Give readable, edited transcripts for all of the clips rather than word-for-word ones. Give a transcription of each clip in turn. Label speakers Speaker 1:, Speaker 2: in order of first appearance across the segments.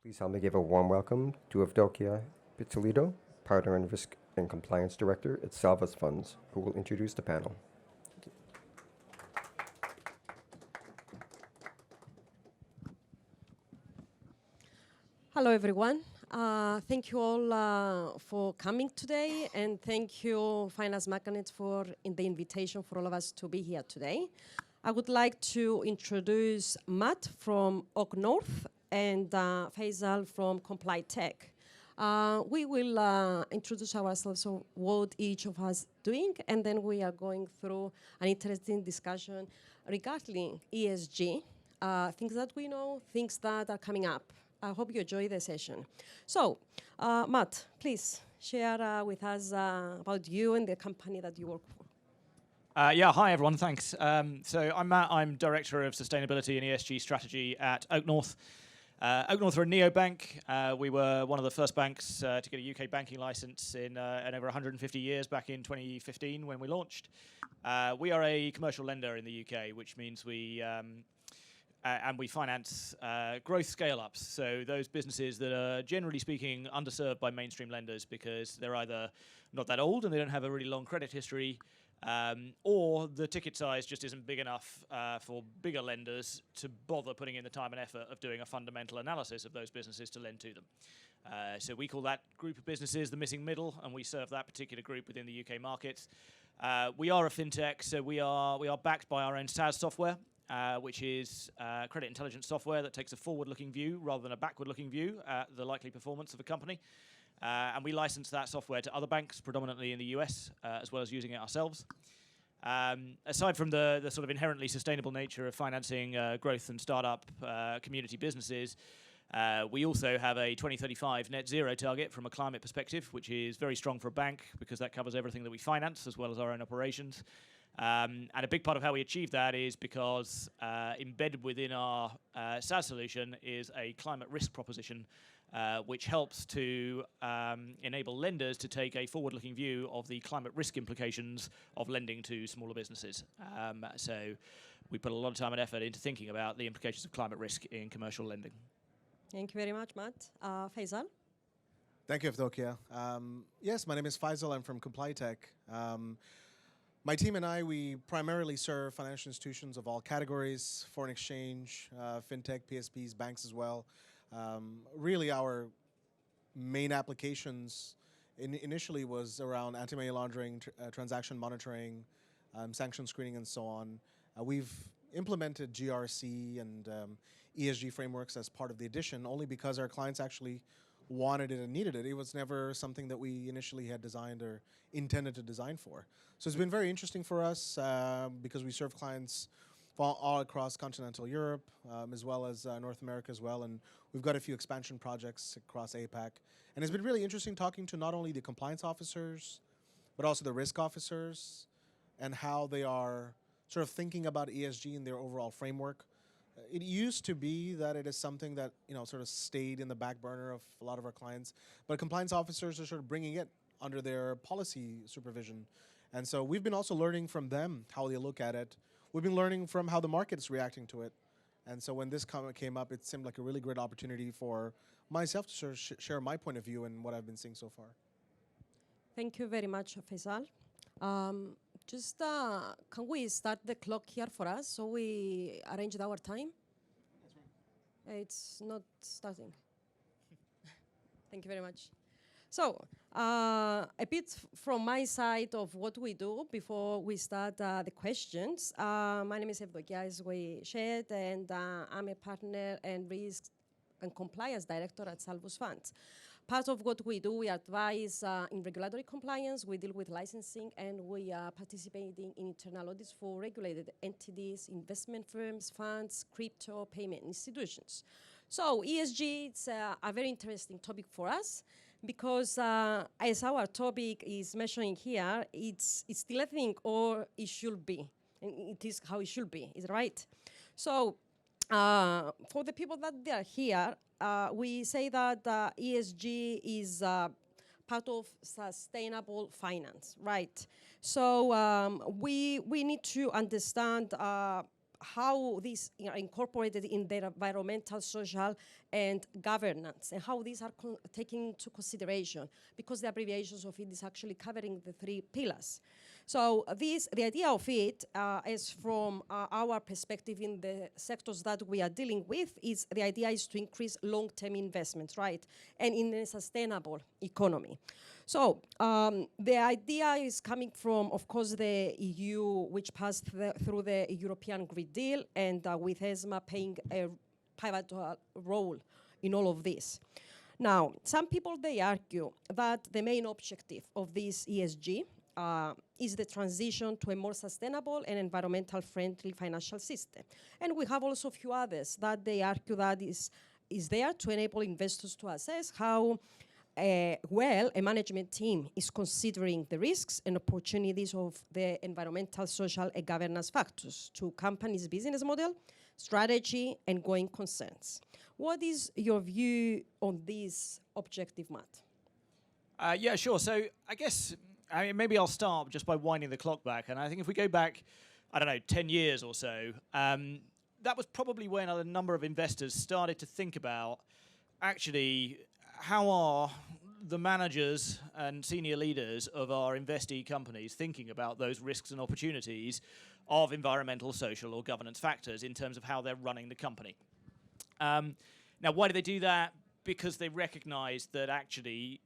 Speaker 1: Please help me give a warm welcome to Evdokia Pitsillidou, Partner and Risk and Compliance Director at SALVUS Funds, who will introduce the panel.
Speaker 2: Hello, everyone. Thank you all for coming today, and thank you, Finance Magnates, for the invitation for all of us to be here today. I would like to introduce Matt from OakNorth and P.Faisal from Complytek. We will introduce ourselves, so what each of us doing, and then we are going through an interesting discussion regarding ESG, things that we know, things that are coming up. I hope you enjoy the session. So, Matt, please share with us about you and the company that you work for.
Speaker 3: Hi everyone, thanks. So I'm Matt, I'm Director of Sustainability and ESG Strategy at OakNorth. OakNorth are a neobank. We were one of the first banks to get a UK banking license in over 150 years back in 2015 when we launched. We are a commercial lender in the UK, which means we finance growth scale-ups, so those businesses that are, generally speaking, underserved by mainstream lenders because they're either not that old and they don't have a really long credit history, or the ticket size just isn't big enough for bigger lenders to bother putting in the time and effort of doing a fundamental analysis of those businesses to lend to them. So we call that group of businesses the missing middle, and we serve that particular group within the UK market. We are a fintech, so we are backed by our own SaaS software, which is credit intelligence software that takes a forward-looking view rather than a backward-looking view at the likely performance of a company. And we license that software to other banks, predominantly in the US, as well as using it ourselves. Aside from the sort of inherently sustainable nature of financing growth and startup community businesses, we also have a 2035 net zero target from a climate perspective, which is very strong for a bank because that covers everything that we finance as well as our own operations. And a big part of how we achieve that is because embedded within our SaaS solution is a climate risk proposition, which helps to enable lenders to take a forward-looking view of the climate risk implications of lending to smaller businesses. So we put a lot of time and effort into thinking about the implications of climate risk in commercial lending.
Speaker 2: Thank you very much, Matt. P.Faisal?
Speaker 4: Thank you, Evdokia. Yes, my name is P.Faisal. I'm from Complytek. My team and I, we primarily serve financial institutions of all categories, foreign exchange, fintech, PSPs, banks as well. Really, our main applications initially was around anti-money laundering, transaction monitoring, sanction screening, and so on. We've implemented GRC and ESG frameworks as part of the addition only because our clients actually wanted it and needed it. It was never something that we initially had designed or intended to design for. So it's been very interesting for us because we serve clients all across continental Europe, as well as North America as well, and we've got a few expansion projects across APAC. And it's been really interesting talking to not only the compliance officers, but also the risk officers, and how they are sort of thinking about ESG in their overall framework. It used to be that it is something that, sort of stayed in the back burner of a lot of our clients, but compliance officers are sort of bringing it under their policy supervision. And so we've been also learning from them how they look at it. We've been learning from how the market is reacting to it. And so when this comment came up, it seemed like a really great opportunity for myself to sort of share my point of view and what I've been seeing so far.
Speaker 2: Thank you very much, P.Faisal. Can we start the clock here for us so we arranged our time?
Speaker 4: That's right.
Speaker 2: It's not starting. Thank you very much. So, a bit from my side of what we do before we start the questions. My name is Evdokia, as we shared, and I'm a partner and risk and compliance director at SALVUS Funds. Part of what we do, we advise in regulatory compliance, we deal with licensing, and we are participating in internal audits for regulated entities, investment firms, funds, crypto, payment institutions. So ESG, it's a very interesting topic for us because as our topic is mentioning here, it's still a thing, or it should be. And it is how it should be, is right? So for the people that they are here, we say that ESG is part of sustainable finance, right? So we need to understand how these are incorporated in their environmental, social, and governance, and how these are taken into consideration, because the abbreviations of it is actually covering the 3 pillars. So the idea of it is from our perspective in the sectors that we are dealing with, is the idea is to increase long-term investments, right? And in a sustainable economy. So the idea is coming from, of course, the EU, which passed through the European Green Deal, and with ESMA playing a pivotal role in all of this. Now, some people, they argue that the main objective of this ESG is the transition to a more sustainable and environmental friendly financial system. And we have also a few others that they argue that is there to enable investors to assess how well a management team is considering the risks and opportunities of the environmental, social, and governance factors to companies' business model, strategy, and going concerns. What is your view on this objective, Matt?
Speaker 3: Yeah, sure. So I guess maybe I'll start just by winding the clock back. And I think if we go back, I don't know, 10 years or so, that was probably when a number of investors started to think about actually how are the managers and senior leaders of our investee companies thinking about those risks and opportunities of environmental, social, or governance factors in terms of how they're running the company. Now, why do they do that? Because they recognize that actually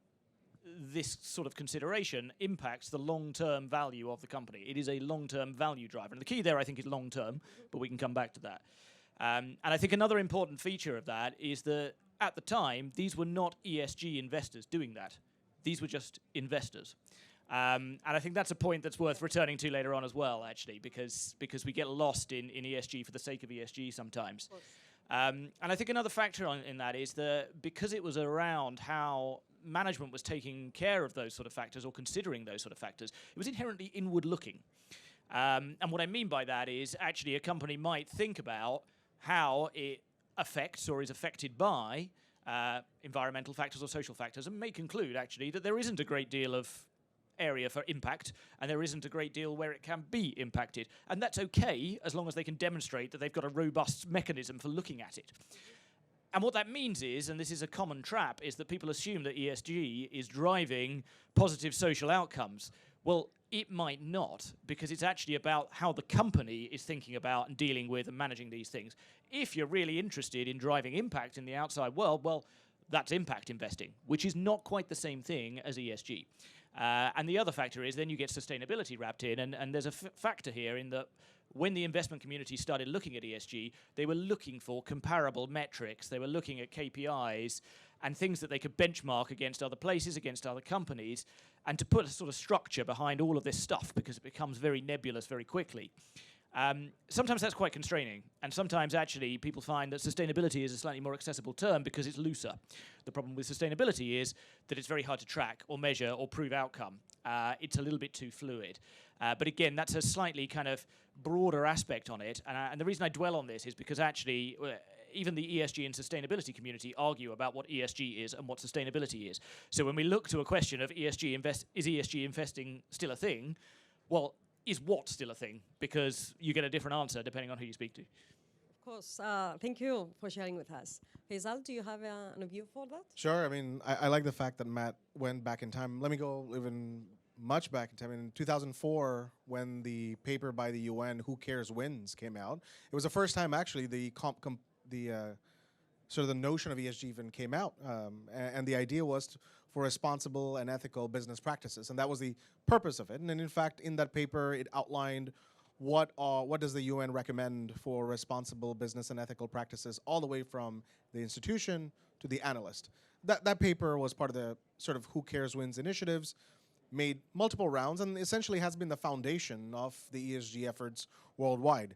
Speaker 3: this sort of consideration impacts the long-term value of the company. It is a long-term value driver. And the key there, I think, is long-term, but we can come back to that. And I think another important feature of that is that at the time, these were not ESG investors doing that. These were just investors. And I think that's a point that's worth returning to later on as well, actually, because we get lost in ESG for the sake of ESG sometimes. And I think another factor in that is that because it was around how management was taking care of those sort of factors or considering those sort of factors, it was inherently inward-looking. And what I mean by that is actually a company might think about how it affects or is affected by environmental factors or social factors, and may conclude actually that there isn't a great deal of area for impact and there isn't a great deal where it can be impacted. And that's okay as long as they can demonstrate that they've got a robust mechanism for looking at it. And what that means is, and this is a common trap, is that people assume that ESG is driving positive social outcomes. Well, it might not, because it's actually about how the company is thinking about and dealing with and managing these things. If you're really interested in driving impact in the outside world, well, that's impact investing, which is not quite the same thing as ESG. And the other factor is then you get sustainability wrapped in, and there's a factor here in that when the investment community started looking at ESG, they were looking for comparable metrics. They were looking at KPIs and things that they could benchmark against other places, against other companies, and to put a sort of structure behind all of this stuff, because it becomes very nebulous very quickly. Sometimes that's quite constraining, and sometimes actually people find that sustainability is a slightly more accessible term because it's looser. The problem with sustainability is that it's very hard to track or measure or prove outcome. It's a little bit too fluid. But again, that's a slightly kind of broader aspect on it, and the reason I dwell on this is because actually even the ESG and sustainability community argue about what ESG is and what sustainability is. So when we look to a question of is ESG investing still a thing, well, is what still a thing? Because you get a different answer depending on who you speak to.
Speaker 2: Of course. Thank you for sharing with us. Faisal, do you have a view for that?
Speaker 4: Sure. I mean, I like the fact that Matt went back in time. Let me go even much back in time. In 2004, when the paper by the UN, Who Cares Wins, came out, it was the first time actually the sort of the notion of ESG even came out. And the idea was for responsible and ethical business practices. And that was the purpose of it. And in fact, in that paper, it outlined what does the UN recommend for responsible business and ethical practices, all the way from the institution to the analyst. That paper was part of the sort of Who Cares Wins initiatives, made multiple rounds, and essentially has been the foundation of the ESG efforts worldwide.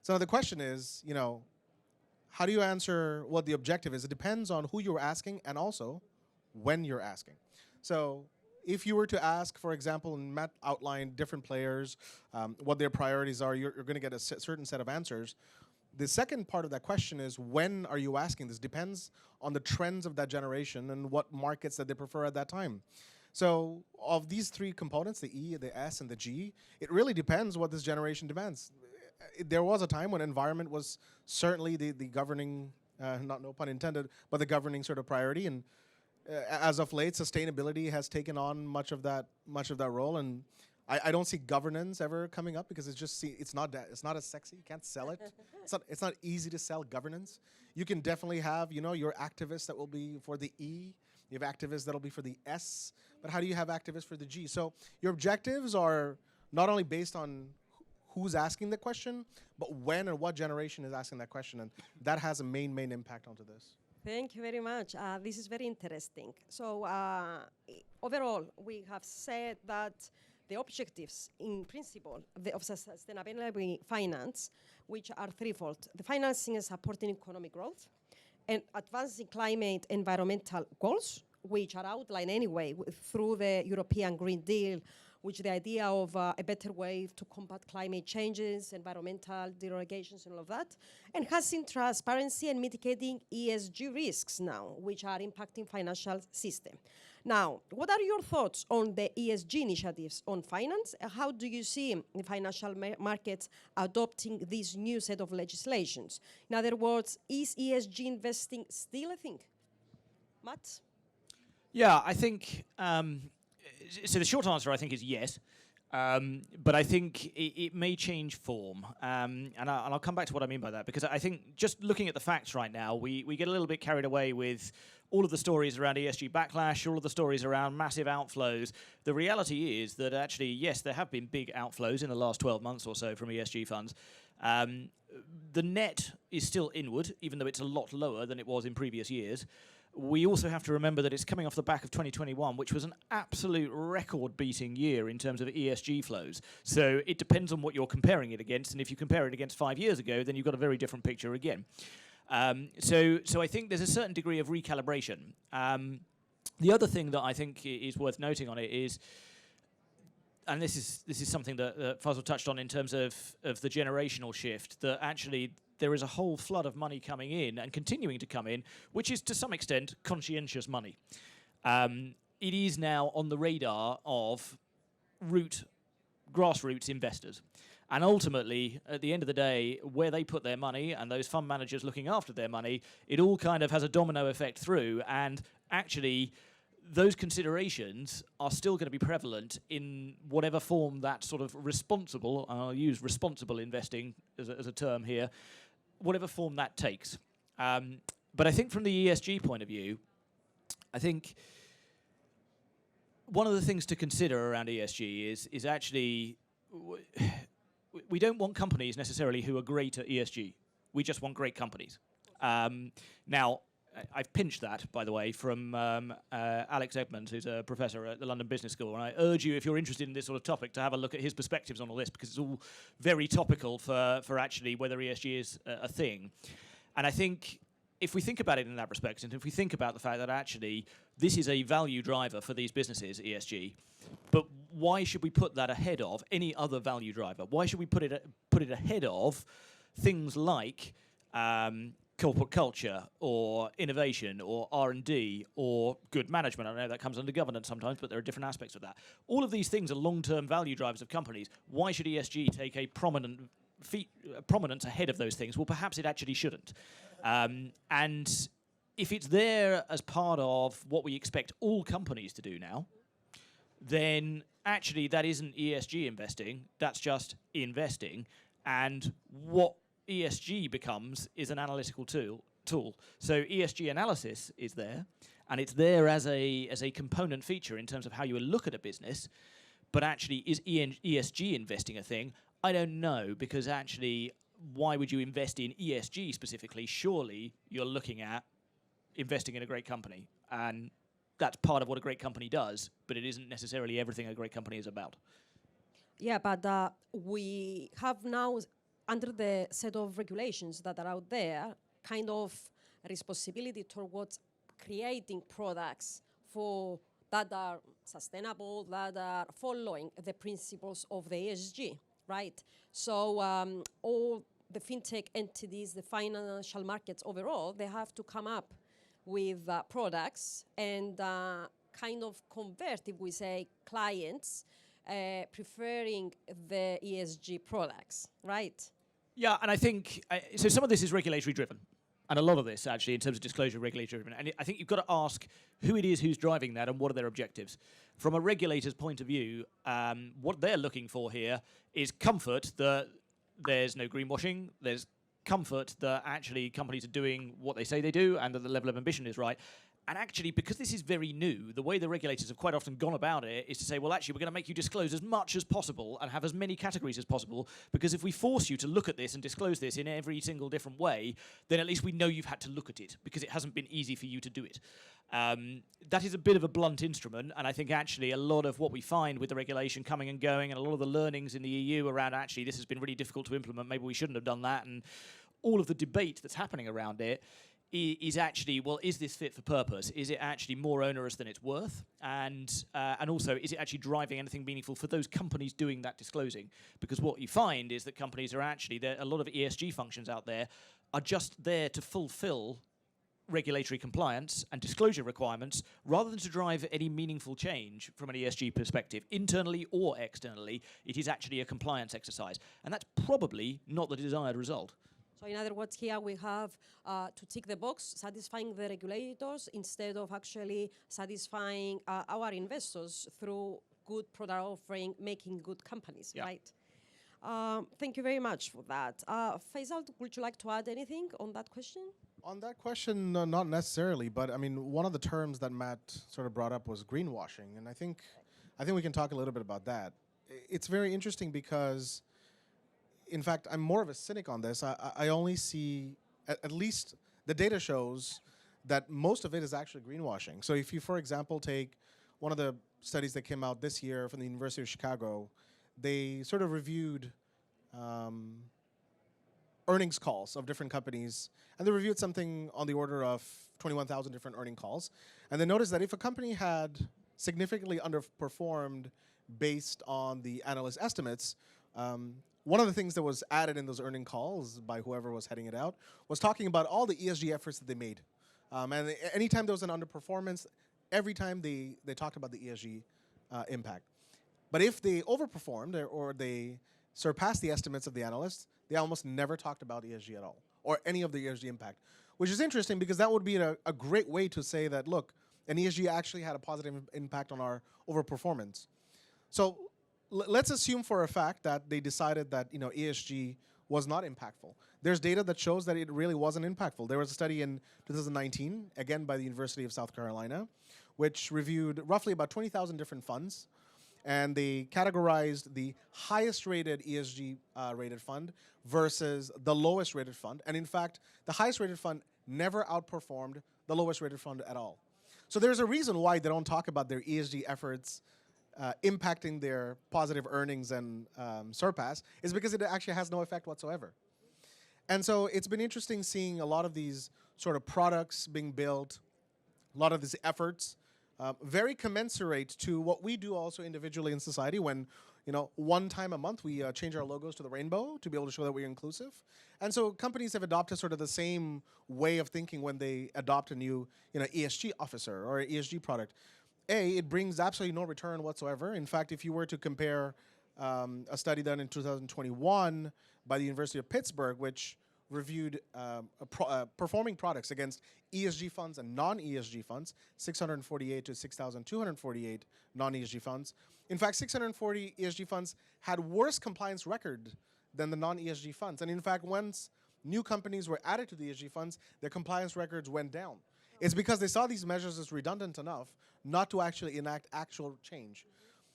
Speaker 4: So the question is, you know, how do you answer what the objective is? It depends on who you're asking and also when you're asking. So if you were to ask, for example, and Matt outlined different players, what their priorities are, you're going to get a certain set of answers. The second part of that question is, when are you asking? This depends on the trends of that generation and what markets that they prefer at that time. So of these three components, the E, the S, and the G, it really depends what this generation demands. there was a time when environment was certainly the governing, no pun intended, but the governing sort of priority. And as of late, sustainability has taken on much of that role. And I don't see governance ever coming up because it's not as sexy. You can't sell it. It's not easy to sell governance. You can definitely have, your activists that will be for the E. You have activists that'll be for the S. But how do you have activists for the G? So your objectives are not only based on who's asking the question, but when and what generation is asking that question. And that has a main impact onto this.
Speaker 2: Thank you very much. This is very interesting. So overall, we have said that the objectives in principle of sustainable finance, which are threefold. The financing is supporting economic growth and advancing climate environmental goals, which are outlined anyway through the European Green Deal, which the idea of a better way to combat climate changes, environmental derogations and all of that, enhancing transparency and mitigating ESG risks now, which are impacting financial system. Now, what are your thoughts on the ESG initiatives on finance? How do you see the financial markets adopting this new set of legislations? In other words, is ESG investing still a thing? Matt?
Speaker 3: Yeah, I think, so the short answer I think is yes. But I think it may change form. And I'll come back to what I mean by that, because I think just looking at the facts right now, we get a little bit carried away with all of the stories around ESG backlash, all of the stories around massive outflows. The reality is that actually, yes, there have been big outflows in the last 12 months or so from ESG funds. The net is still inward, even though it's a lot lower than it was in previous years. We also have to remember that it's coming off the back of 2021, which was an absolute record-beating year in terms of ESG flows. So it depends on what you're comparing it against, and if you compare it against 5 years ago, then you've got a very different picture again. So I think there's a certain degree of recalibration. The other thing that I think is worth noting on it is, and this is something that Faisal touched on in terms of the generational shift, that actually there is a whole flood of money coming in and continuing to come in, which is to some extent conscientious money. It is now on the radar of grassroots investors. And ultimately, at the end of the day, where they put their money and those fund managers looking after their money, it all kind of has a domino effect through. And actually, those considerations are still going to be prevalent in whatever form that sort of responsible, and I'll use responsible investing as a term here, whatever form that takes. But I think from the ESG point of view, I think one of the things to consider around ESG is actually we don't want companies necessarily who are great at ESG. We just want great companies. Now, I've pinched that, by the way, from Alex Edmonds, who's a professor at the London Business School. And I urge you, if you're interested in this sort of topic, to have a look at his perspectives on all this, because it's all very topical for actually whether ESG is a thing. And I think if we think about it in that respect, and if we think about the fact that actually this is a value driver for these businesses, ESG, but why should we put that ahead of any other value driver? Why should we put it ahead of things like corporate culture or innovation or R&D or good management? I know that comes under governance sometimes, but there are different aspects of that. All of these things are long-term value drivers of companies. Why should ESG take a prominence ahead of those things? Well, perhaps it actually shouldn't. And if it's there as part of what we expect all companies to do now, then actually that isn't ESG investing, that's just investing. And what ESG becomes is an analytical tool. So ESG analysis is there, and it's there as a component feature in terms of how you look at a business. But actually, is ESG investing a thing? I don't know, because actually, why would you invest in ESG specifically? Surely you're looking at investing in a great company, and that's part of what a great company does, but it isn't necessarily everything a great company is about.
Speaker 2: Yeah, but we have now, under the set of regulations that are out there, kind of a responsibility towards creating products that are sustainable, that are following the principles of the ESG, right? So all the fintech entities, the financial markets overall, they have to come up with products and kind of convert, if we say, clients preferring the ESG products, right?
Speaker 3: Yeah, and I think, so some of this is regulatory driven. And a lot of this, actually, in terms of disclosure, regulatory driven. And I think you've got to ask who it is who's driving that and what are their objectives. From a regulator's point of view, what they're looking for here is comfort that there's no greenwashing, there's comfort that actually companies are doing what they say they do and that the level of ambition is right. And actually, because this is very new, the way the regulators have quite often gone about it is to say, well, actually, we're going to make you disclose as much as possible and have as many categories as possible, because if we force you to look at this and disclose this in every single different way, then at least we know you've had to look at it, because it hasn't been easy for you to do it. That is a bit of a blunt instrument, and I think actually a lot of what we find with the regulation coming and going and a lot of the learnings in the EU around actually this has been really difficult to implement, maybe we shouldn't have done that, and all of the debate that's happening around it is actually, well, is this fit for purpose? Is it actually more onerous than it's worth? And also, is it actually driving anything meaningful for those companies doing that disclosing? Because what you find is that companies are actually, there a lot of ESG functions out there are just there to fulfill regulatory compliance and disclosure requirements rather than to drive any meaningful change from an ESG perspective, internally or externally. It is actually a compliance exercise. And that's probably not the desired result.
Speaker 2: So in other words, here we have to tick the box, satisfying the regulators instead of actually satisfying our investors through good product offering, making good companies,
Speaker 3: Yeah.
Speaker 2: right? Thank you very much for that. Faisal, would you like to add anything on that question?
Speaker 4: On that question, not necessarily, but I mean, one of the terms that Matt sort of brought up was greenwashing, and I think we can talk a little bit about that. It's very interesting because, in fact, I'm more of a cynic on this. I only see, at least the data shows that most of it is actually greenwashing. So if you, for example, take one of the studies that came out this year from the University of Chicago, they sort of reviewed earnings calls of different companies, and they reviewed something on the order of 21,000 different earning calls. And they noticed that if a company had significantly underperformed based on the analyst estimates, one of the things that was added in those earning calls by whoever was heading it out was talking about all the ESG efforts that they made. And anytime there was an underperformance, every time they talked about the ESG impact. But if they overperformed or they surpassed the estimates of the analysts, they almost never talked about ESG at all, or any of the ESG impact, which is interesting because that would be a great way to say that, look, an ESG actually had a positive impact on our overperformance. So let's assume for a fact that they decided that ESG was not impactful. There's data that shows that it really wasn't impactful. There was a study in 2019, again by the University of South Carolina, which reviewed roughly about 20,000 different funds, and they categorized the highest rated ESG rated fund versus the lowest rated fund. And in fact, the highest rated fund never outperformed the lowest rated fund at all. So there's a reason why they don't talk about their ESG efforts impacting their positive earnings and surpass, is because it actually has no effect whatsoever. And so it's been interesting seeing a lot of these sort of products being built, a lot of these efforts, very commensurate to what we do also individually in society when, one time a month we change our logos to the rainbow to be able to show that we're inclusive. And so companies have adopted sort of the same way of thinking when they adopt a new, ESG officer or an ESG product. It brings absolutely no return whatsoever. In fact, if you were to compare a study done in 2021 by the University of Pittsburgh, which reviewed performing products against ESG funds and non-ESG funds, 648 to 6,248 non-ESG funds. In fact, 640 ESG funds had worse compliance record than the non-ESG funds. And in fact, once new companies were added to the ESG funds, their compliance records went down. It's because they saw these measures as redundant enough not to actually enact actual change.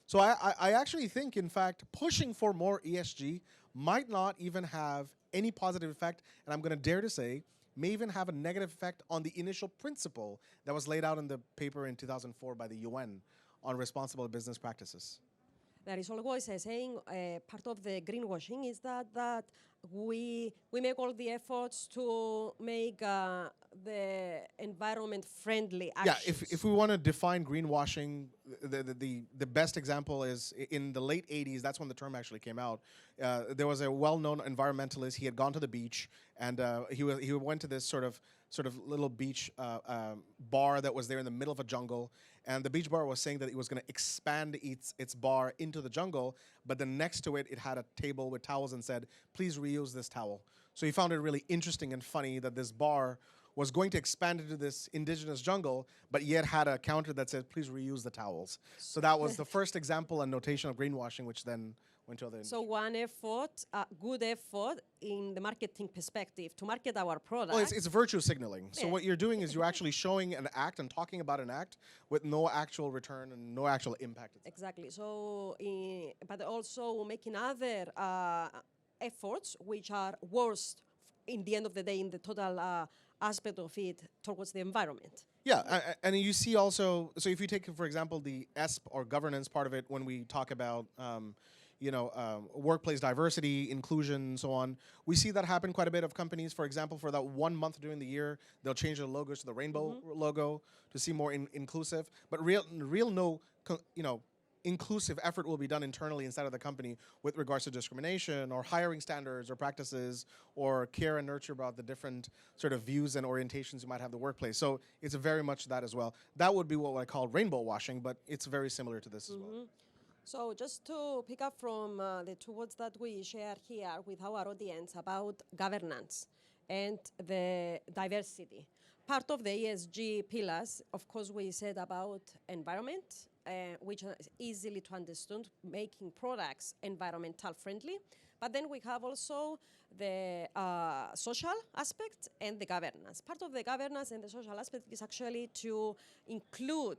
Speaker 4: So I actually think, in fact, pushing for more ESG might not even have any positive effect, and I'm going to dare to say, may even have a negative effect on the initial principle that was laid out in the paper in 2004 by the UN on responsible business practices.
Speaker 2: There is always a saying, part of the greenwashing is that we make all the efforts to make the environment friendly actions.
Speaker 4: Yeah, if we want to define greenwashing, the best example is in the late 80s, that's when the term actually came out. There was a well-known environmentalist. He had gone to the beach, and he went to this sort of sort of little beach bar that was there in the middle of a jungle. And the beach bar was saying that it was going to expand its bar into the jungle, but then next to it, it had a table with towels and said, please reuse this towel. So he found it really interesting and funny that this bar was going to expand into this indigenous jungle, but yet had a counter that said, please reuse the towels. So that was the first example and notation of greenwashing, which then went to other
Speaker 2: So one effort, good effort in the marketing perspective to market our product.
Speaker 4: Well, it's virtue signaling. So
Speaker 2: Yeah.
Speaker 4: what you're doing is you're actually showing an act and talking about an act with no actual return and no actual impact.
Speaker 2: Exactly. So, but also making other efforts which are worst in the end of the day in the total aspect of it towards the environment.
Speaker 4: Yeah, and you see also, so if you take, for example, the ESP or governance part of it, when we talk about, workplace diversity, inclusion, and so on, we see that happen quite a bit of companies. For example, for that 1 month during the year, they'll change their logos to the rainbow logo to seem more inclusive. But inclusive effort will be done internally inside of the company with regards to discrimination or hiring standards or practices or care and nurture about the different sort of views and orientations you might have in the workplace. So it's very much that as well. That would be what I call rainbow washing, but it's very similar to this as well.
Speaker 2: So just to pick up from the two words that we share here with our audience about governance and the diversity. Part of the ESG pillars, of course, we said about environment, which is easily to understand, making products environmental friendly. But then we have also the social aspect and the governance. Part of the governance and the social aspect is actually to include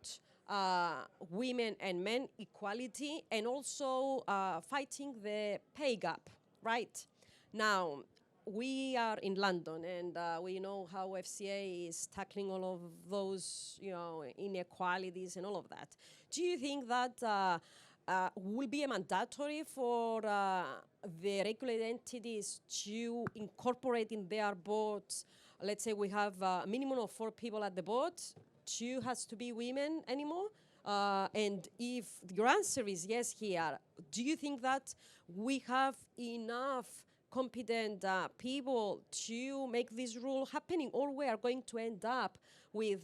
Speaker 2: women and men equality and also fighting the pay gap, right? Now, we are in London and we know how FCA is tackling all of those, inequalities and all of that. Do you think that will be a mandatory for the regulated entities to incorporate in their boards? Let's say we have a minimum of 4 people at the board. 2 has to be women anymore? And if your answer is yes here, do you think that we have enough competent people to make this rule happening, or we are going to end up with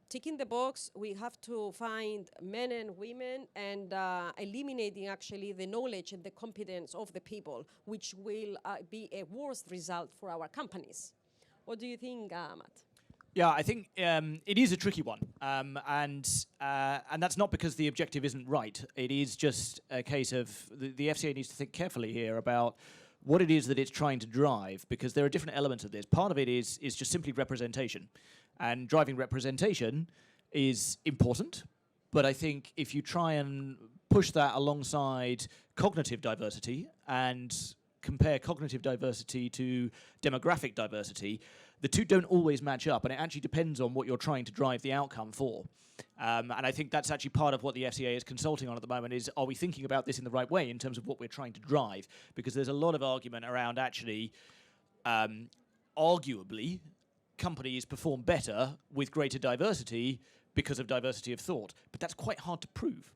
Speaker 2: ticking the box? We have to find men and women and eliminating actually the knowledge and the competence of the people, which will be a worse result for our companies. What do you think, Matt?
Speaker 3: Yeah, I think it is a tricky one, and that's not because the objective isn't right. It is just a case of the FCA needs to think carefully here about what it is that it's trying to drive, because there are different elements of this. Part of it is just simply representation, and driving representation is important, but I think if you try and push that alongside cognitive diversity and compare cognitive diversity to demographic diversity, the two don't always match up, and it actually depends on what you're trying to drive the outcome for. And I think that's actually part of what the FCA is consulting on at the moment is, are we thinking about this in the right way in terms of what we're trying to drive? Because there's a lot of argument around actually, arguably, companies perform better with greater diversity because of diversity of thought, but that's quite hard to prove.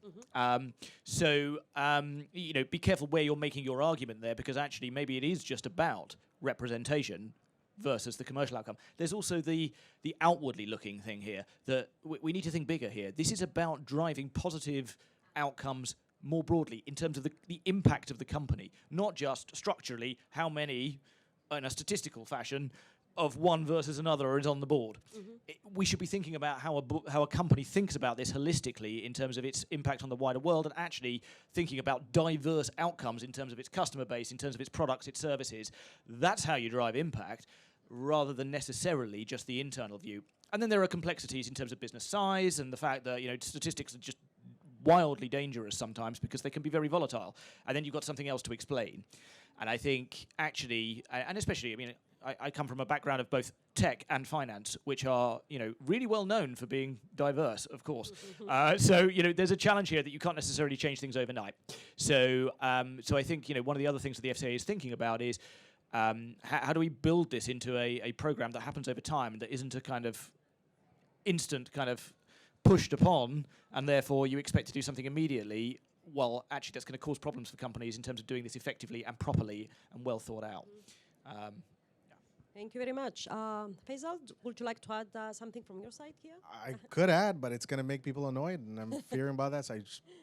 Speaker 3: Be careful where you're making your argument there, because actually maybe it is just about representation versus the commercial outcome. There's also the outwardly looking thing here, that we need to think bigger here. This is about driving positive outcomes more broadly in terms of the impact of the company, not just structurally how many, in a statistical fashion, of one versus another is on the board. We should be thinking about how a company thinks about this holistically in terms of its impact on the wider world, and actually thinking about diverse outcomes in terms of its customer base, in terms of its products, its services. That's how you drive impact, rather than necessarily just the internal view. And then there are complexities in terms of business size and the fact that statistics are just wildly dangerous sometimes because they can be very volatile. And then you've got something else to explain. And I think actually, and especially, I come from a background of both tech and finance, which are, really well known for being diverse, of course. There's a challenge here that you can't necessarily change things overnight. So I think, one of the other things that the FCA is thinking about is how do we build this into a program that happens over time and that isn't a kind of instant kind of pushed upon, and therefore you expect to do something immediately. Well, actually, that's going to cause problems for companies in terms of doing this effectively and properly and well thought out.
Speaker 2: Thank you very much. Faisal, would you like to add something from your side here?
Speaker 4: I could add, but it's going to make people annoyed, and I'm fearing about that, so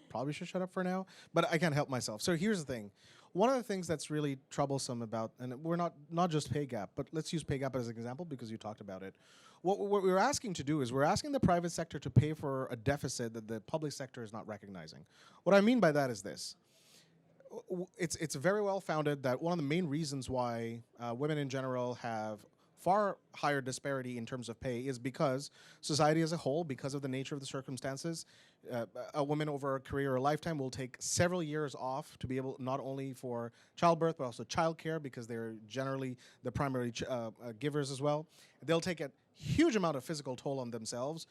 Speaker 4: probably should shut up for now. But I can't help myself. So here's the thing. One of the things that's really troublesome about, and we're not just pay gap, but let's use pay gap as an example because you talked about it. What we're asking to do is we're asking the private sector to pay for a deficit that the public sector is not recognizing. What I mean by that is this. It's very well founded that one of the main reasons why women in general have far higher disparity in terms of pay is because society as a whole, because of the nature of the circumstances, a woman over a career or a lifetime will take several years off to be able not only for childbirth but also childcare because they're generally the primary givers as well. They'll take a huge amount of physical toll on themselves,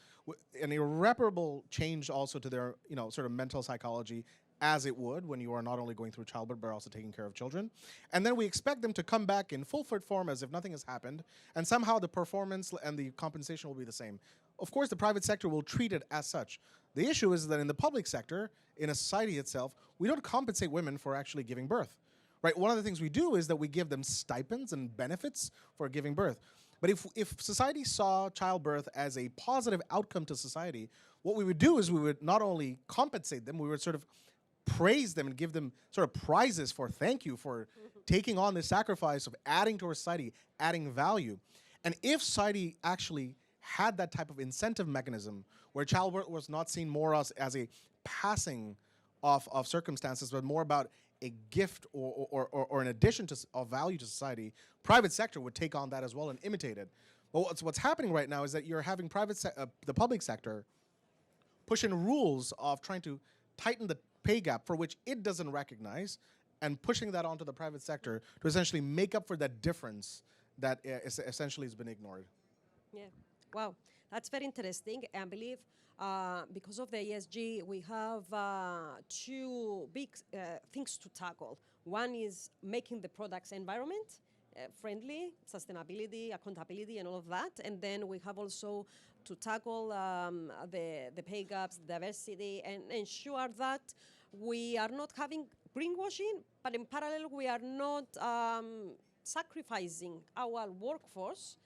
Speaker 4: an irreparable change also to their sort of mental psychology, as it would when you are not only going through childbirth but also taking care of children. And then we expect them to come back in full fit form as if nothing has happened, and somehow the performance and the compensation will be the same. Of course, the private sector will treat it as such. The issue is that in the public sector, in a society itself, we don't compensate women for actually giving birth. Right? One of the things we do is that we give them stipends and benefits for giving birth. But if society saw childbirth as a positive outcome to society, what we would do is we would not only compensate them, we would sort of praise them and give them sort of prizes for thank you for taking on the sacrifice of adding to our society, adding value. And if society actually had that type of incentive mechanism where childbirth was not seen more as a passing of circumstances, but more about a gift or an addition of value to society, private sector would take on that as well and imitate it. But what's happening right now is that you're having the public sector push in rules of trying to tighten the pay gap for which it doesn't recognize, and pushing that onto the private sector to essentially make up for that difference that essentially has been ignored.
Speaker 2: Yeah, wow, that's very interesting. And I believe because of the ESG, we have two big things to tackle. One is making the products environment friendly, sustainability, accountability, and all of that. And then we have also to tackle the pay gaps, diversity, and ensure that we are not having greenwashing, but in parallel, we are not sacrificing our workforce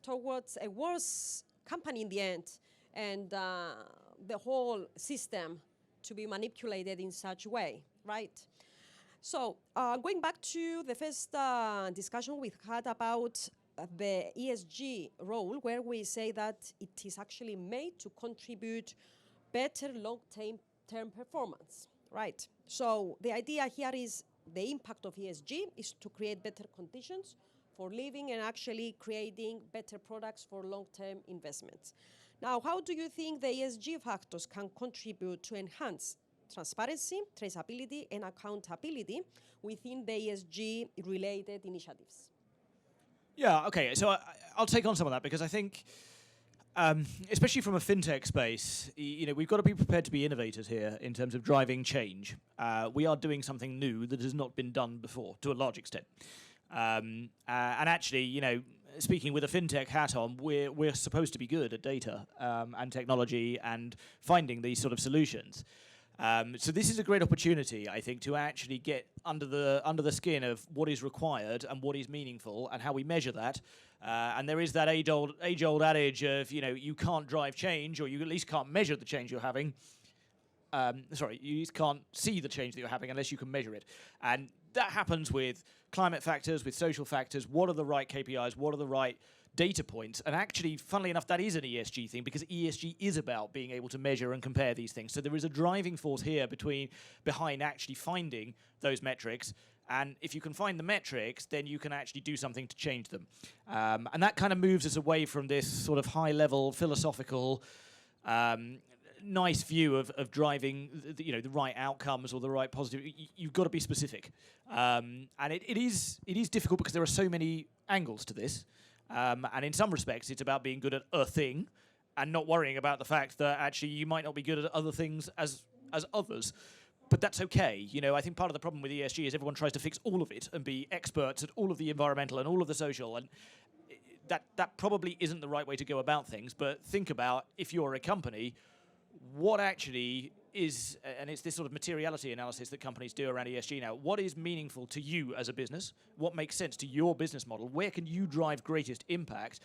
Speaker 2: towards a worse company in the end, and the whole system to be manipulated in such a way, right? So going back to the first discussion we had about the ESG role, where we say that it is actually made to contribute better long-term performance, right? So the idea here is the impact of ESG is to create better conditions for living and actually creating better products for long-term investments. Now, how do you think the ESG factors can contribute to enhance transparency, traceability, and accountability within the ESG-related initiatives?
Speaker 3: Yeah, okay, so I'll take on some of that because I think, especially from a fintech space, we've got to be prepared to be innovators here in terms of driving change. We are doing something new that has not been done before, to a large extent. And actually, speaking with a fintech hat on, we're supposed to be good at data and technology and finding these sort of solutions. So this is a great opportunity, I think, to actually get under the skin of what is required and what is meaningful and how we measure that. And there is that age-old adage of, you can't drive change, or you at least can't measure the change you're having. You just can't see the change that you're having unless you can measure it. And that happens with climate factors, with social factors. What are the right KPIs? What are the right data points? And actually, funnily enough, that is an ESG thing, because ESG is about being able to measure and compare these things. So there is a driving force here behind actually finding those metrics. And if you can find the metrics, then you can actually do something to change them. And that kind of moves us away from this sort of high-level philosophical nice view of driving the right outcomes or the right positive. You've got to be specific. And it is difficult because there are so many angles to this. And in some respects, it's about being good at a thing and not worrying about the fact that actually you might not be good at other things as others. But that's okay. I think part of the problem with ESG is everyone tries to fix all of it and be experts at all of the environmental and all of the social. And that probably isn't the right way to go about things. But think about, if you're a company, what actually is, and it's this sort of materiality analysis that companies do around ESG now, what is meaningful to you as a business? What makes sense to your business model? Where can you drive greatest impact?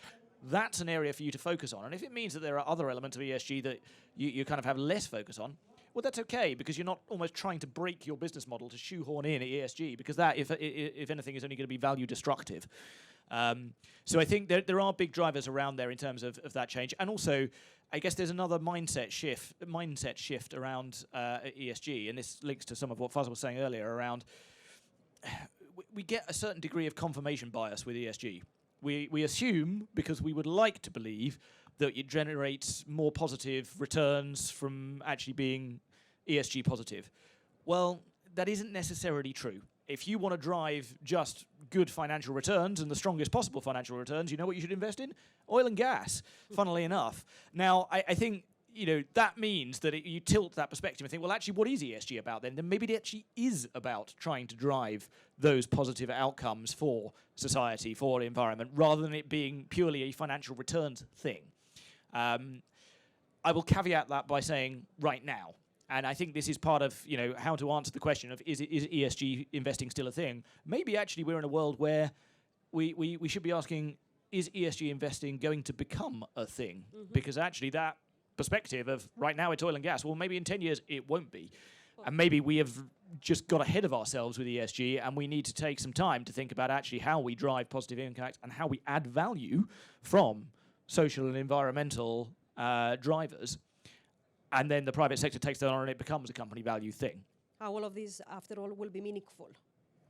Speaker 3: That's an area for you to focus on. And if it means that there are other elements of ESG that you kind of have less focus on, well, that's okay, because you're not almost trying to break your business model to shoehorn in ESG, because that, if anything, is only going to be value destructive. So I think there are big drivers around there in terms of that change. And also, I guess there's another mindset shift around ESG, and this links to some of what Faisal was saying earlier around we get a certain degree of confirmation bias with ESG. We assume, because we would like to believe, that it generates more positive returns from actually being ESG positive. Well, that isn't necessarily true. If you want to drive just good financial returns and the strongest possible financial returns, you know what you should invest in? Oil and gas, funnily enough. Now, I think that means that you tilt that perspective and think, well, actually, what is ESG about then? Then maybe it actually is about trying to drive those positive outcomes for society, for the environment, rather than it being purely a financial returns thing. I will caveat that by saying right now, and I think this is part of how to answer the question of is ESG investing still a thing? Maybe actually we're in a world where we should be asking, is ESG investing going to become a thing? Mm-hmm. Because actually that perspective of right now it's oil and gas, well, maybe in 10 years it won't be. And maybe we have just got ahead of ourselves with ESG, and we need to take some time to think about actually how we drive positive impact and how we add value from social and environmental drivers. And then the private sector takes that on and it becomes a company value thing.
Speaker 2: How all of this, after all, will be meaningful.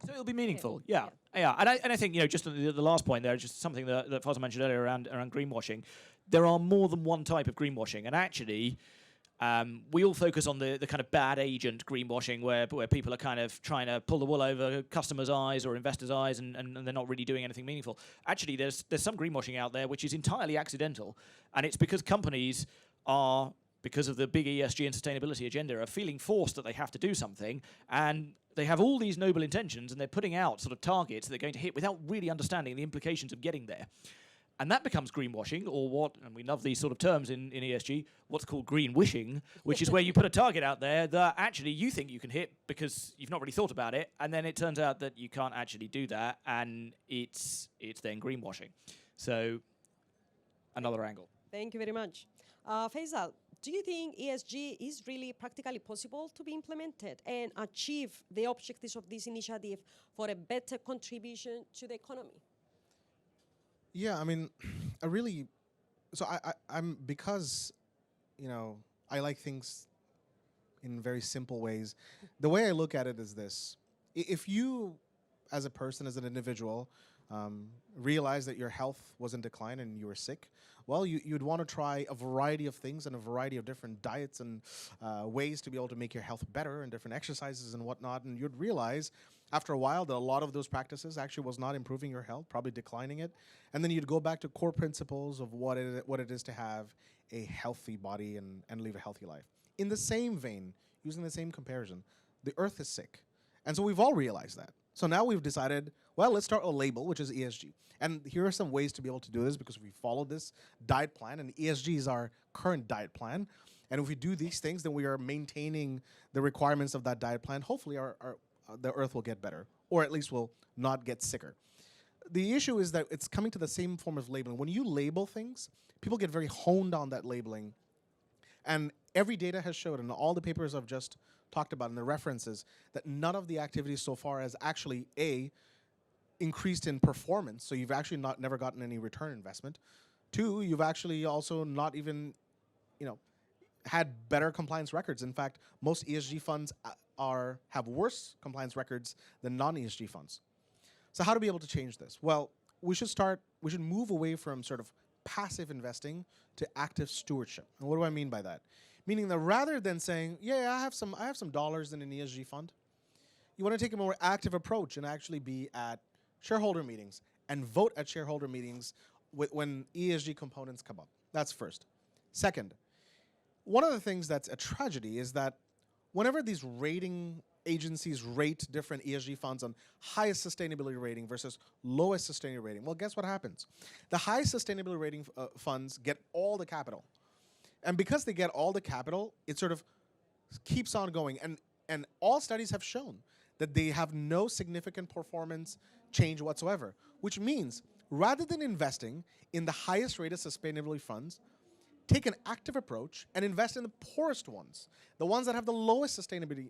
Speaker 3: So it'll be meaningful, yeah. And I think, just the last point there, just something that Faisal mentioned earlier around greenwashing. There are more than one type of greenwashing, and actually, we all focus on the kind of bad agent greenwashing where people are kind of trying to pull the wool over customers' eyes or investors' eyes and they're not really doing anything meaningful. Actually, there's some greenwashing out there which is entirely accidental, and it's because companies are, because of the big ESG and sustainability agenda, are feeling forced that they have to do something, and they have all these noble intentions and they're putting out sort of targets that they're going to hit without really understanding the implications of getting there. And that becomes greenwashing, or what, and we love these sort of terms in ESG, what's called green wishing, which is where you put a target out there that actually you think you can hit because you've not really thought about it, and then it turns out that you can't actually do that, and it's then greenwashing. So, another angle.
Speaker 2: Thank you very much. Faisal, do you think ESG is really practically possible to be implemented and achieve the objectives of this initiative for a better contribution to the economy?
Speaker 4: Yeah, I mean, I'm because, I like things in very simple ways. The way I look at it is this. If you, as a person, as an individual, realize that your health was in decline and you were sick, well, you'd want to try a variety of things and a variety of different diets and ways to be able to make your health better and different exercises and whatnot. And you'd realize after a while that a lot of those practices actually was not improving your health, probably declining it. And then you'd go back to core principles of what it is to have a healthy body and live a healthy life. In the same vein, using the same comparison, the earth is sick. And so we've all realized that. So now we've decided, well, let's start a label, which is ESG. And here are some ways to be able to do this because we follow this diet plan, and ESG is our current diet plan. And if we do these things, then we are maintaining the requirements of that diet plan. Hopefully the earth will get better, or at least will not get sicker. The issue is that it's coming to the same form of labeling. When you label things, people get very honed on that labeling. And every data has showed, and all the papers I've just talked about and the references, that none of the activities so far has actually, A, increased in performance, so you've actually never gotten any return investment. 2, you've actually also not even, had better compliance records. In fact, most ESG funds have worse compliance records than non-ESG funds. So how to be able to change this? Well, we should move away from sort of passive investing to active stewardship. And what do I mean by that? Meaning that rather than saying, I have some dollars in an ESG fund, you want to take a more active approach and actually be at shareholder meetings and vote at shareholder meetings when ESG components come up. That's first. Second, one of the things that's a tragedy is that whenever these rating agencies rate different ESG funds on highest sustainability rating versus lowest sustainability rating, well, guess what happens? The highest sustainability rating funds get all the capital. And because they get all the capital, it sort of keeps on going. And all studies have shown that they have no significant performance change whatsoever, which means rather than investing in the highest rated sustainability funds, take an active approach and invest in the poorest ones, the ones that have the lowest sustainability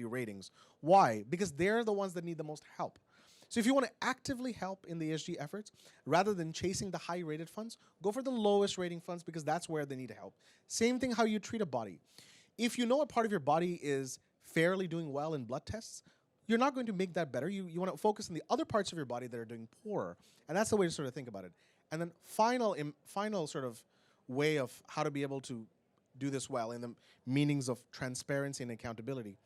Speaker 4: ratings. Why? Because they're the ones that need the most help. So if you want to actively help in the ESG efforts, rather than chasing the high-rated funds, go for the lowest rating funds because that's where they need help. Same thing how you treat a body. If you know a part of your body is fairly doing well in blood tests, you're not going to make that better. You want to focus on the other parts of your body that are doing poorer. And that's the way to sort of think about it. And then final sort of way of how to be able to do this well in the meanings of transparency and accountability.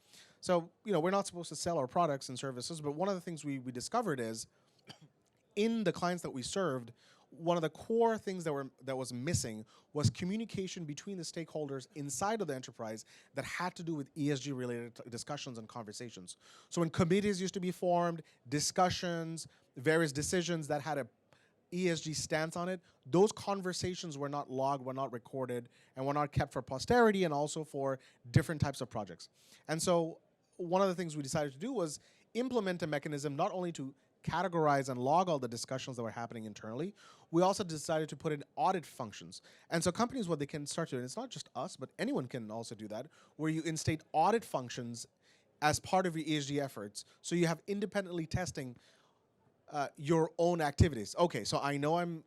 Speaker 4: So, we're not supposed to sell our products and services, but one of the things we discovered is in the clients that we served, one of the core things that was missing was communication between the stakeholders inside of the enterprise that had to do with ESG related discussions and conversations. So when committees used to be formed, discussions, various decisions that had a ESG stance on it, those conversations were not logged, were not recorded, and were not kept for posterity and also for different types of projects. And so one of the things we decided to do was implement a mechanism not only to categorize and log all the discussions that were happening internally, we also decided to put in audit functions. And so companies, what they can start to, and it's not just us, but anyone can also do that, where you instate audit functions as part of your ESG efforts, so you have independently testing your own activities. Okay, so I know I'm,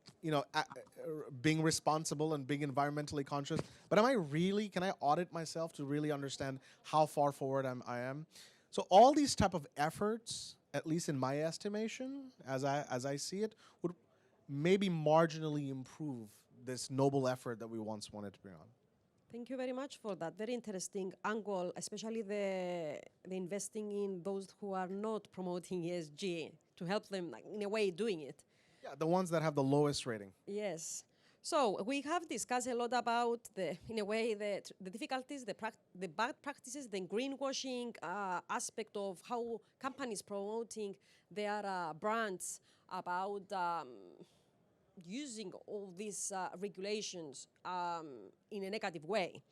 Speaker 4: being responsible and being environmentally conscious, but can I audit myself to really understand how far forward I am? So all these type of efforts, at least in my estimation, as I see it, would maybe marginally improve this noble effort that we once wanted to bring on.
Speaker 2: Thank you very much for that very interesting angle, especially the investing in those who are not promoting ESG to help them, in a way, doing it.
Speaker 4: Yeah, the ones that have the lowest rating.
Speaker 2: Yes. So we have discussed a lot about the difficulties, the bad practices, the greenwashing aspect of how companies promoting their brands, about using all these regulations in a negative way.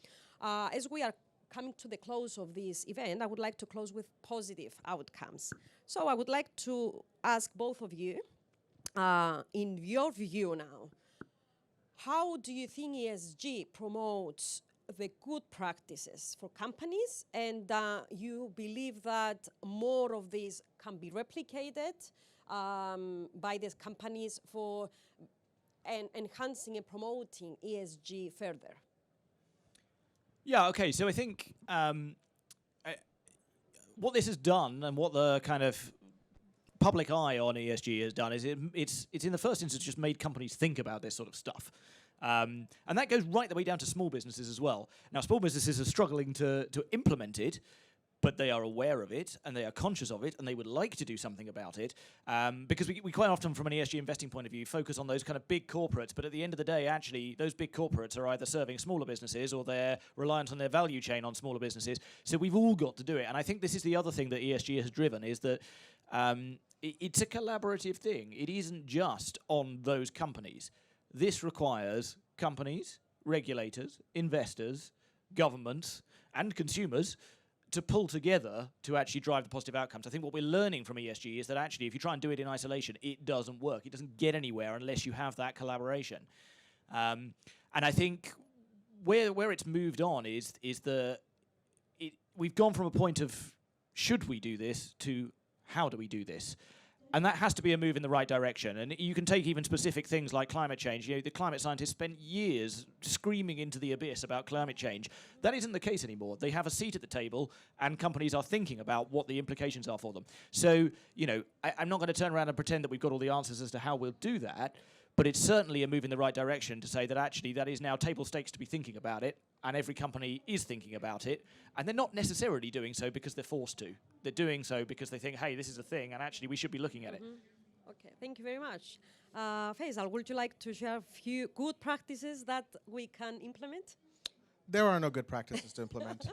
Speaker 2: As we are coming to the close of this event, I would like to close with positive outcomes. So I would like to ask both of you, in your view now, how do you think ESG promotes the good practices for companies, and you believe that more of these can be replicated by these companies for enhancing and promoting ESG further?
Speaker 3: Yeah, okay, so I think what this has done and what the kind of public eye on ESG has done is it's in the first instance just made companies think about this sort of stuff. And that goes right the way down to small businesses as well. Now, small businesses are struggling to implement it, but they are aware of it, and they are conscious of it, and they would like to do something about it, because we quite often, from an ESG investing point of view, focus on those kind of big corporates, but at the end of the day, actually, those big corporates are either serving smaller businesses or they're reliant on their value chain on smaller businesses, so we've all got to do it. And I think this is the other thing that ESG has driven, is that it's a collaborative thing. It isn't just on those companies. This requires companies, regulators, investors, governments, and consumers to pull together to actually drive the positive outcomes. I think what we're learning from ESG is that actually if you try and do it in isolation, it doesn't work. It doesn't get anywhere unless you have that collaboration. And I think where it's moved on is we've gone from a point of should we do this to how do we do this? And that has to be a move in the right direction. And you can take even specific things like climate change. The climate scientists spent years screaming into the abyss about climate change. That isn't the case anymore. They have a seat at the table, and companies are thinking about what the implications are for them. So, I'm not going to turn around and pretend that we've got all the answers as to how we'll do that, but it's certainly a move in the right direction to say that actually that is now table stakes to be thinking about it, and every company is thinking about it, and they're not necessarily doing so because they're forced to. They're doing so because they think, hey, this is a thing, and actually we should be looking at it.
Speaker 2: Okay, thank you very much. Faisal, would you like to share a few good practices that we can implement?
Speaker 4: There are no good practices to implement.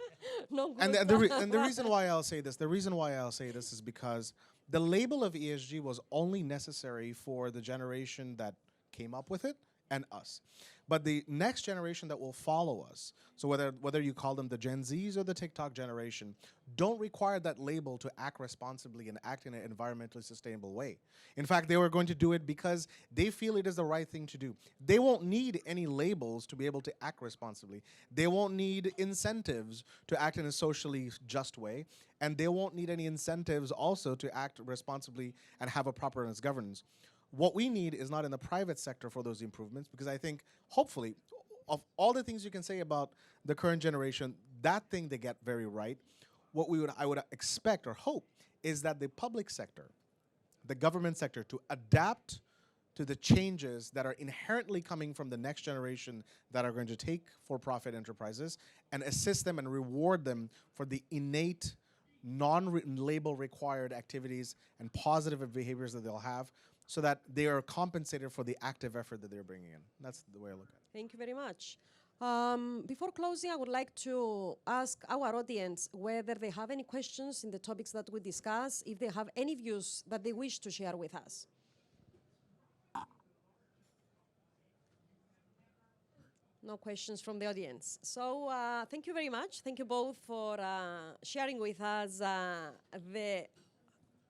Speaker 2: No good.
Speaker 4: And the reason why I'll say this, is because the label of ESG was only necessary for the generation that came up with it and us. But the next generation that will follow us, so whether you call them the Gen Zs or the TikTok generation, don't require that label to act responsibly and act in an environmentally sustainable way. In fact, they were going to do it because they feel it is the right thing to do. They won't need any labels to be able to act responsibly. They won't need incentives to act in a socially just way. And they won't need any incentives also to act responsibly and have a proper governance. What we need is not in the private sector for those improvements, because I think, hopefully, of all the things you can say about the current generation, that thing they get very right. What I would expect or hope is that the public sector, the government sector, to adapt to the changes that are inherently coming from the next generation that are going to take for-profit enterprises and assist them and reward them for the innate, non-label required activities and positive behaviors that they'll have, so that they are compensated for the active effort that they're bringing in. That's the way I look at it.
Speaker 2: Thank you very much. Before closing, I would like to ask our audience whether they have any questions in the topics that we discuss, if they have any views that they wish to share with us. No questions from the audience. So thank you very much. Thank you both for sharing with us the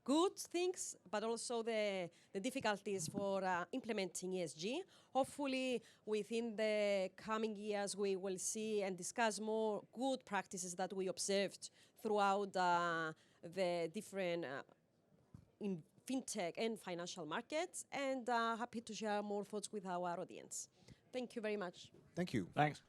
Speaker 2: good things, but also the difficulties for implementing ESG. Hopefully, within the coming years, we will see and discuss more good practices that we observed throughout the different in fintech and financial markets, and happy to share more thoughts with our audience. Thank you very much.
Speaker 4: Thank you.
Speaker 3: Thanks.